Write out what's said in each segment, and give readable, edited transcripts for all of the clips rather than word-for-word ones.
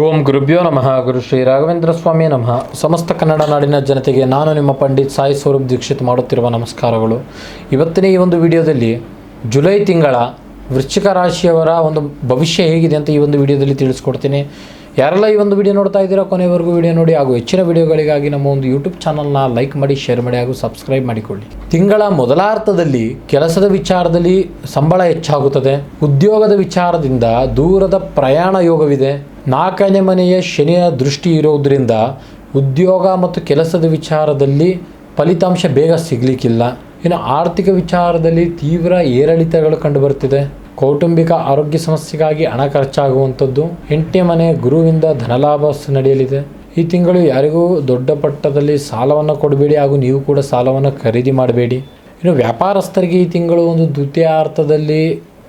ಓಂ ಗುರುಭ್ಯೋ ನಮಃ. ಗುರು ಶ್ರೀ ರಾಘವೇಂದ್ರ ಸ್ವಾಮಿ ನಮಃ. ಸಮಸ್ತ ಕನ್ನಡ ನಾಡಿನ ಜನತೆಗೆ ನಾನು ನಿಮ್ಮ ಪಂಡಿತ್ ಸಾಯಿ ಸ್ವರೂಪ್ ದೀಕ್ಷಿತ್ ಮಾಡುತ್ತಿರುವ ನಮಸ್ಕಾರಗಳು. ಇವತ್ತಿನ ಈ ಒಂದು ವಿಡಿಯೋದಲ್ಲಿ ಜುಲೈ ತಿಂಗಳ ವೃಶ್ಚಿಕ ರಾಶಿಯವರ ಒಂದು ಭವಿಷ್ಯ ಹೇಗಿದೆ ಅಂತ ಈ ಒಂದು ವಿಡಿಯೋದಲ್ಲಿ ತಿಳಿಸ್ಕೊಡ್ತೀನಿ. ಯಾರೆಲ್ಲ ಈ ಒಂದು ವಿಡಿಯೋ ನೋಡ್ತಾ ಇದ್ದೀರಾ ಕೊನೆವರೆಗೂ ವಿಡಿಯೋ ನೋಡಿ, ಹಾಗೂ ಹೆಚ್ಚಿನ ವಿಡಿಯೋಗಳಿಗಾಗಿ ನಮ್ಮ ಒಂದು ಯೂಟ್ಯೂಬ್ ಚಾನಲ್ನ ಲೈಕ್ ಮಾಡಿ, ಶೇರ್ ಮಾಡಿ ಹಾಗೂ ಸಬ್ಸ್ಕ್ರೈಬ್ ಮಾಡಿಕೊಳ್ಳಿ. ತಿಂಗಳ ಮೊದಲಾರ್ಧದಲ್ಲಿ ಕೆಲಸದ ವಿಚಾರದಲ್ಲಿ ಸಂಬಳ ಹೆಚ್ಚಾಗುತ್ತದೆ. ಉದ್ಯೋಗದ ವಿಚಾರದಿಂದ ದೂರದ ಪ್ರಯಾಣ ಯೋಗವಿದೆ. 4ನೇ ಮನೆಯ ಶನಿಯ ದೃಷ್ಟಿ ಇರೋದ್ರಿಂದ ಉದ್ಯೋಗ ಮತ್ತು ಕೆಲಸದ ವಿಚಾರದಲ್ಲಿ ಫಲಿತಾಂಶ ಬೇಗ ಸಿಗಲಿಕ್ಕಿಲ್ಲ. ಇನ್ನು ಆರ್ಥಿಕ ವಿಚಾರದಲ್ಲಿ ತೀವ್ರ ಏರಿಳಿತಗಳು ಕಂಡುಬರುತ್ತಿದೆ. ಕೌಟುಂಬಿಕ ಆರೋಗ್ಯ ಸಮಸ್ಯೆಗಾಗಿ ಹಣ ಖರ್ಚಾಗುವಂಥದ್ದು. 8ನೇ ಮನೆ ಗುರುವಿಂದ ಧನಲಾಭ ನಡೆಯಲಿದೆ. ಈ ತಿಂಗಳು ಯಾರಿಗೂ ದೊಡ್ಡ ಪಟ್ಟದಲ್ಲಿ ಸಾಲವನ್ನು ಕೊಡಬೇಡಿ, ಹಾಗೂ ನೀವು ಕೂಡ ಸಾಲವನ್ನು ಖರೀದಿ ಮಾಡಬೇಡಿ. ಇನ್ನು ವ್ಯಾಪಾರಸ್ಥರಿಗೆ ಈ ತಿಂಗಳು ಒಂದು ದ್ವಿತೀಯಾರ್ಥದಲ್ಲಿ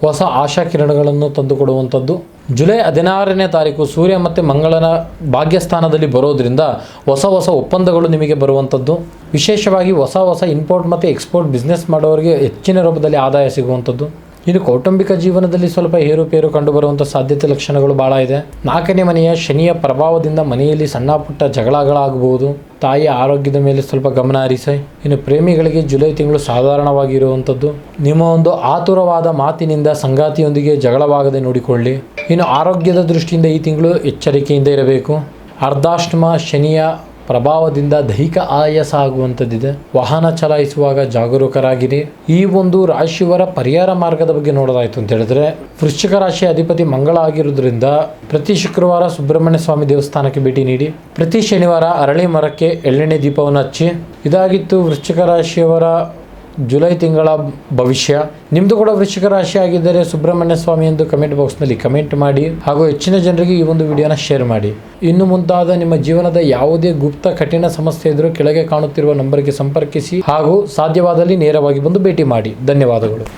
ಹೊಸ ಆಶಾ ಕಿರಣಗಳನ್ನು ತಂದುಕೊಡುವಂಥದ್ದು. ಜುಲೈ 16ನೇ ತಾರೀಕು ಸೂರ್ಯ ಮತ್ತು ಮಂಗಳನ ಭಾಗ್ಯಸ್ಥಾನದಲ್ಲಿ ಬರೋದ್ರಿಂದ ಹೊಸ ಒಪ್ಪಂದಗಳು ನಿಮಗೆ ಬರುವಂಥದ್ದು. ವಿಶೇಷವಾಗಿ ಹೊಸ ಇಂಪೋರ್ಟ್ ಮತ್ತು ಎಕ್ಸ್ಪೋರ್ಟ್ ಬಿಸ್ನೆಸ್ ಮಾಡೋರಿಗೆ ಹೆಚ್ಚಿನ ರೂಪದಲ್ಲಿ ಆದಾಯ ಸಿಗುವಂಥದ್ದು. ಇನ್ನು ಕೌಟುಂಬಿಕ ಜೀವನದಲ್ಲಿ ಸ್ವಲ್ಪ ಏರುಪೇರು ಕಂಡುಬರುವಂಥ ಸಾಧ್ಯತೆ ಲಕ್ಷಣಗಳು ಭಾಳ ಇದೆ. 4ನೇ ಮನೆಯ ಶನಿಯ ಪ್ರಭಾವದಿಂದ ಮನೆಯಲ್ಲಿ ಸಣ್ಣ ಪುಟ್ಟ ಜಗಳಗಳಾಗಬಹುದು. ತಾಯಿಯ ಆರೋಗ್ಯದ ಮೇಲೆ ಸ್ವಲ್ಪ ಗಮನ ಹರಿಸಿ. ಇನ್ನು ಪ್ರೇಮಿಗಳಿಗೆ ಜುಲೈ ತಿಂಗಳು ಸಾಧಾರಣವಾಗಿರುವಂಥದ್ದು. ನಿಮ್ಮ ಒಂದು ಆತುರವಾದ ಮಾತಿನಿಂದ ಸಂಗಾತಿಯೊಂದಿಗೆ ಜಗಳವಾಗದೆ ನೋಡಿಕೊಳ್ಳಿ. ಇನ್ನು ಆರೋಗ್ಯದ ದೃಷ್ಟಿಯಿಂದ ಈ ತಿಂಗಳು ಎಚ್ಚರಿಕೆಯಿಂದ ಇರಬೇಕು. ಅರ್ಧಾಷ್ಟಮ ಶನಿಯ ಪ್ರಭಾವದಿಂದ ದೈಹಿಕ ಆಯಾಸ ಆಗುವಂಥದ್ದಿದೆ. ವಾಹನ ಚಲಾಯಿಸುವಾಗ ಜಾಗರೂಕರಾಗಿರಿ. ಈ ಒಂದು ರಾಶಿಯವರ ಪರಿಹಾರ ಮಾರ್ಗದ ಬಗ್ಗೆ ನೋಡೋದಾಯಿತು ಅಂತ ಹೇಳಿದ್ರೆ, ವೃಶ್ಚಿಕ ರಾಶಿಯ ಅಧಿಪತಿ ಮಂಗಳ ಆಗಿರೋದ್ರಿಂದ ಪ್ರತಿ ಶುಕ್ರವಾರ ಸುಬ್ರಹ್ಮಣ್ಯ ಸ್ವಾಮಿ ದೇವಸ್ಥಾನಕ್ಕೆ ಭೇಟಿ ನೀಡಿ. ಪ್ರತಿ ಶನಿವಾರ ಅರಳಿ ಮರಕ್ಕೆ ಎಳ್ಳೆಣ್ಣೆ ದೀಪವನ್ನು ಹಚ್ಚಿ. ಇದಾಗಿತ್ತು ವೃಶ್ಚಿಕ ರಾಶಿಯವರ ಜುಲೈ ತಿಂಗಳ ಭವಿಷ್ಯ. ನಿಮ್ಮದು ಕೂಡ ವೃಶ್ಚಿಕ ರಾಶಿ ಆಗಿದ್ದರೆ ಸುಬ್ರಹ್ಮಣ್ಯ ಸ್ವಾಮಿ ಎಂದು ಕಮೆಂಟ್ ಬಾಕ್ಸ್ನಲ್ಲಿ ಕಮೆಂಟ್ ಮಾಡಿ, ಹಾಗೂ ಹೆಚ್ಚಿನ ಜನರಿಗೆ ಈ ಒಂದು ವಿಡಿಯೋನ ಶೇರ್ ಮಾಡಿ. ಇನ್ನು ಮುಂತಾದ ನಿಮ್ಮ ಜೀವನದ ಯಾವುದೇ ಗುಪ್ತ ಕಠಿಣ ಸಮಸ್ಯೆ ಇದ್ದರೂ ಕೆಳಗೆ ಕಾಣುತ್ತಿರುವ ನಂಬರ್ಗೆ ಸಂಪರ್ಕಿಸಿ, ಹಾಗೂ ಸಾಧ್ಯವಾದಲ್ಲಿ ನೇರವಾಗಿ ಬಂದು ಭೇಟಿ ಮಾಡಿ. ಧನ್ಯವಾದಗಳು.